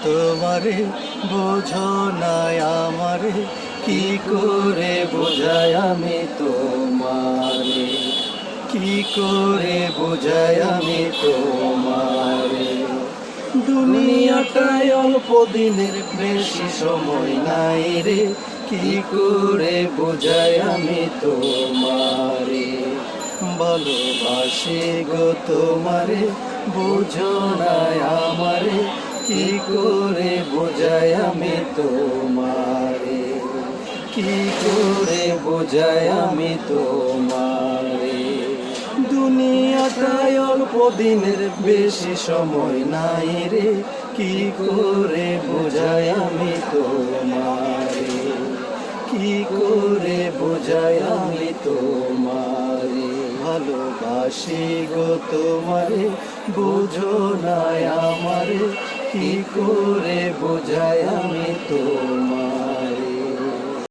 তোমারে বোঝো নাই আমারে, কি করে বোঝাই আমি তোমারে, কি করে বোঝাই আমি তোমারে। দুনিয়াটায় অল্প দিনের, বেশি সময় নাই রে, কি করে বোঝাই আমি তোমারে। ভালোবাসি গো তোমারে, বুঝো নাই আমারে, কি করে বোঝাই আমি তোমারে, কি করে বোঝাই আমি তোমারে। দুনিয়াটায় অল্প দিনের, বেশি সময় নাই রে, কি করে বোঝাই আমি তোমারে, কি করে বোঝাই আমি তোমারে। ভালোবাসি গো তোমারে, বুঝো নাই আমারে, কি করে বোঝাই আমি তোমারে।